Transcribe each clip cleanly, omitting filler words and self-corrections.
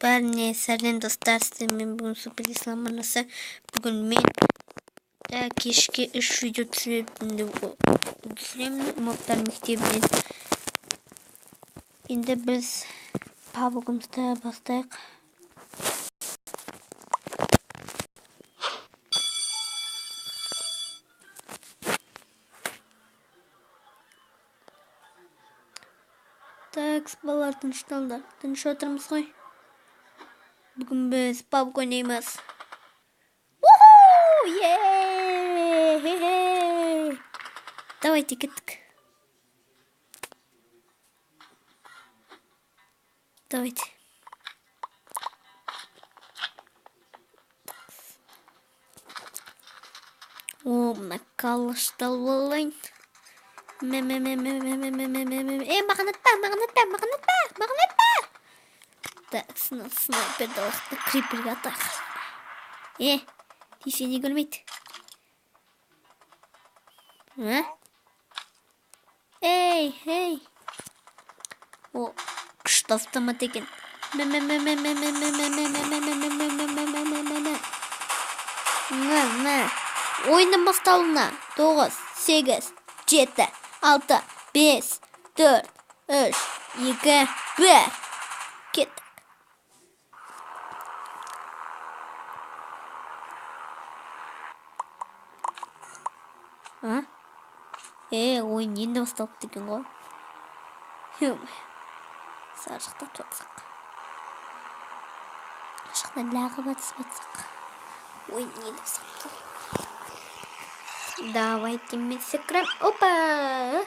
Bәріне сәлем достар, сіздермен бүгін супер ислам арнасы. Бүгін мен кешке 3 видео түсіремін мобтар мектебінен. Енді біз пабығымызды бастайық. Так, балалар тынышталыңдар. Тыныш отырмыз ғой. Бүгін біз PUBG ойнаймыз. Уху! Е-е-е! Давайте кеттік. Давайте. О, мына қалыштал болайын. Маған атпа. Так, снайперді лақты криперге атақ. Тисе не көрмейді. Эй. О, күшті автомат екен. Ойынның басталуына 9, 8, 7, 6, 5, 4, 3, 2, 1. Кеттік. Ойын енді басталып деген ғой. Сар жақта тұрсақ. Жақта лағы батсақ. Ойын енді басталып. Давайте мы сыграем. Опа!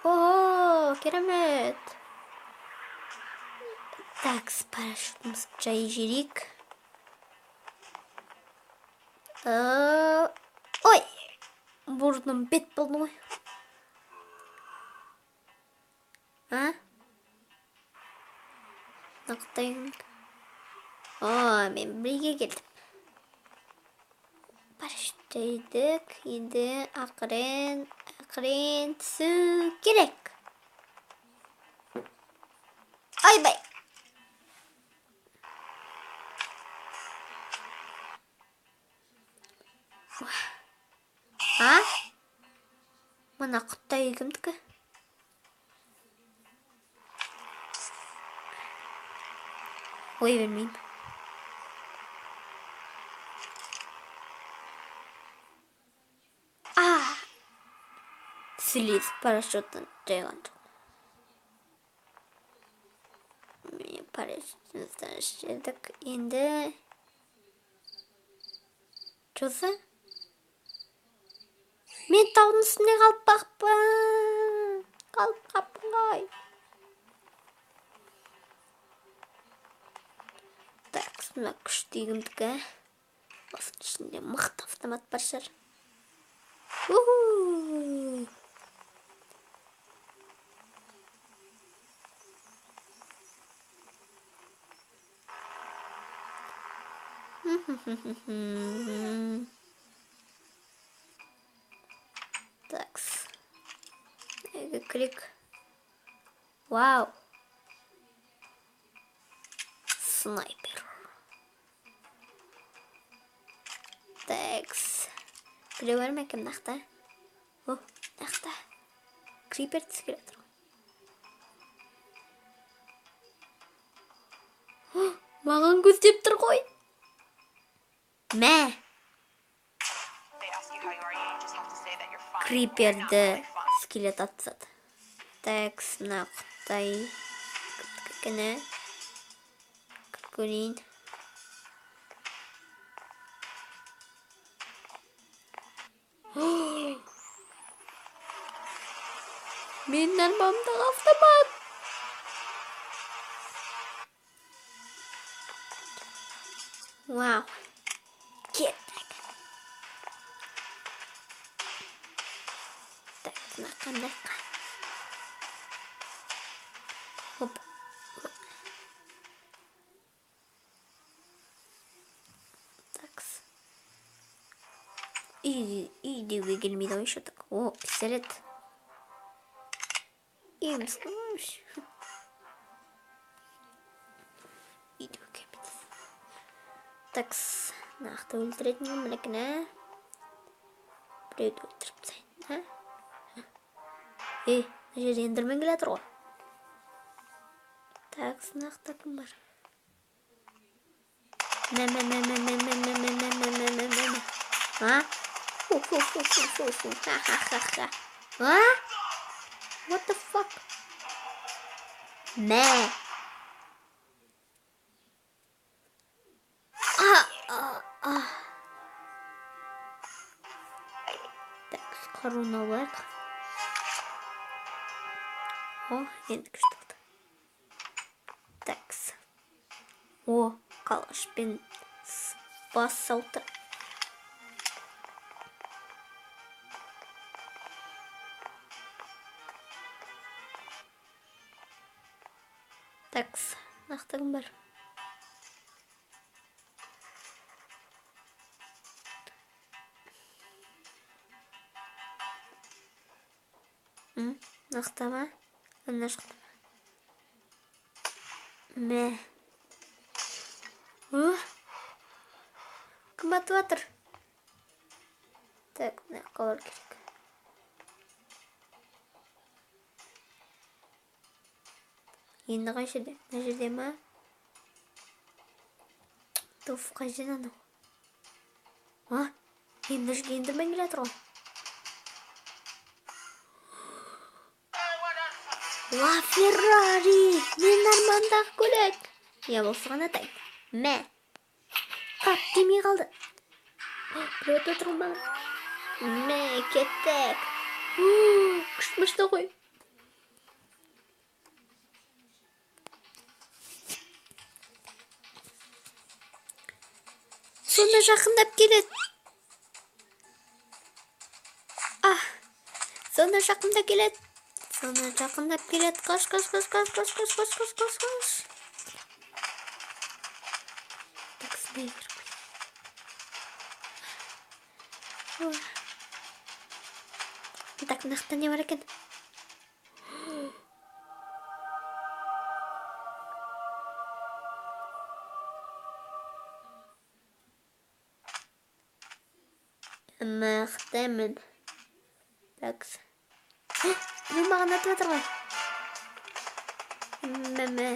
О, керемет! Так, с парашютом жай жүрейік. Ой! Бұрыным бет болды ғой. Нақтайын. Мен бірге келдім. Парашюттейдік. Енді ақырын түсу керек. Айбай! Мына құттай кімдікі? Ой, бермеймін. Слез парашюттан жайған жоқ. Мен парашюттан жедік. Енді жоса? Мен таудың үстінде қалып қаппын ғой. Так, мына күшті егімдікі. Осының ішінде мықты автомат бар шығар. Такс. Крик. Вау. Снайпер. Такс. Біреу ме кім нақты? О, нақты. Крипер түскеле тұр. Маған көздеп тұр ғой. Мә. Криперді скелет атсады. Такс, мына құттай. Кәне. Көрейін. Менің арбамдағы автомат. Вау. Кеттік. Так, қандай. Хоп. Такс. И Videoga gelmeydi oyun şatak. O pistolet. İyi misin? Video gelmedi. Taks. Naқты өлтіретін мінекіне. Біреуді өлтіріп тастайын. Ей, мына жерде ендермен келе жатыр ғой. Такс, нақты кім бар? А? Ха-ха-ха-ха. А? What the fuck? Мә. Так, қаруын алайық. О, енді күшті болды. Такс. О, қалашпен бас салты. Такс, нақты кім бар? Нақты ма? Мына шықты ма? Мә. Кім атып жатыр? Так, мына қалар керек. Енді қай жерде? Мына жерде ма? Туф, қай жерде анау? Енді жерде ендермен келе жатыр ғой. Ла Феррари! Мен армандағы көлік! Я болсыған атайын. Мә! Қап, демей қалды. Біреуді отырғым баған. Мә, кеттік. Күшті ғой. Сонда жақындап келеді. Сонда жақындап келеді. Қаш. Так, снайпер. Так, нақты не бар екен? Мақтамын. Так. Біреу маған атып жатыр ғой. Мә.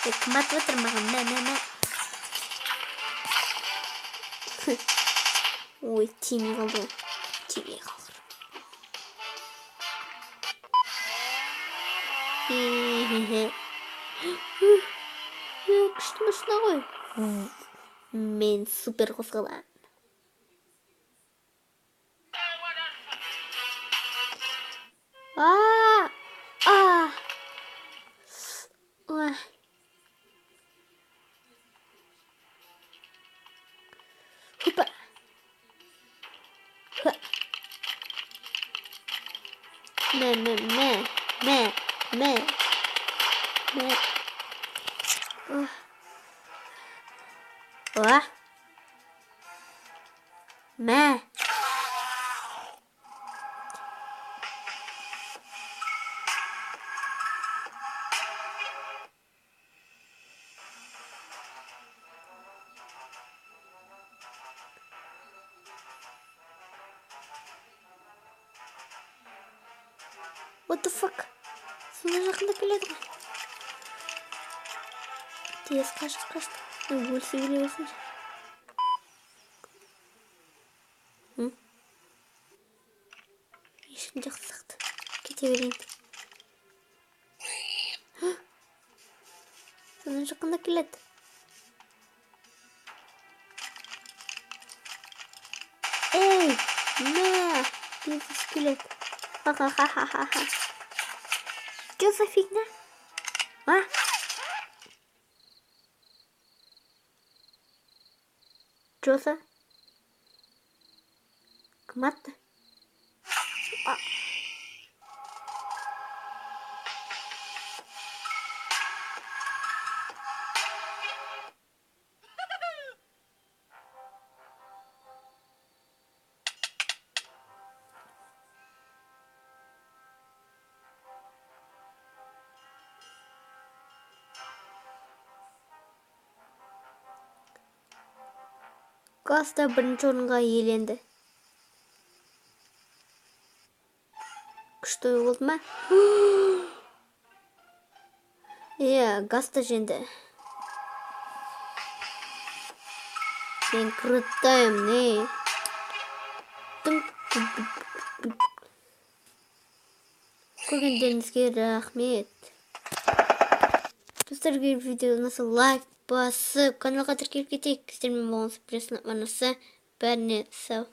Кім атып жатыр маған? Мә. Ой, тимей қалды. Тимей қалды. Күшті машина ғой. Мен супер қозғалам. Хопа. Мә. Мә. What the fuck? Сонда жақында келеді ғой. Тез қашты. Өлсе келе берсінші. Ешкім жақсы сақты. Кете берейін. Сонда жақында келеді. Ей, мә, тез келеді. Ха-ха-ха-ха-ха. Что за фигня? Что за? Кім-атты? Газ да бірінші орынға иеленді. Күшті болды ма? Газ да жеңді. Мен крутайым, не? Көргендеріңізге рахмет. Достарға видеоны лайк басып, каналға тіркеліп кетейік. Сіздермен болғаныңыз білесін, манасы бәріне сау.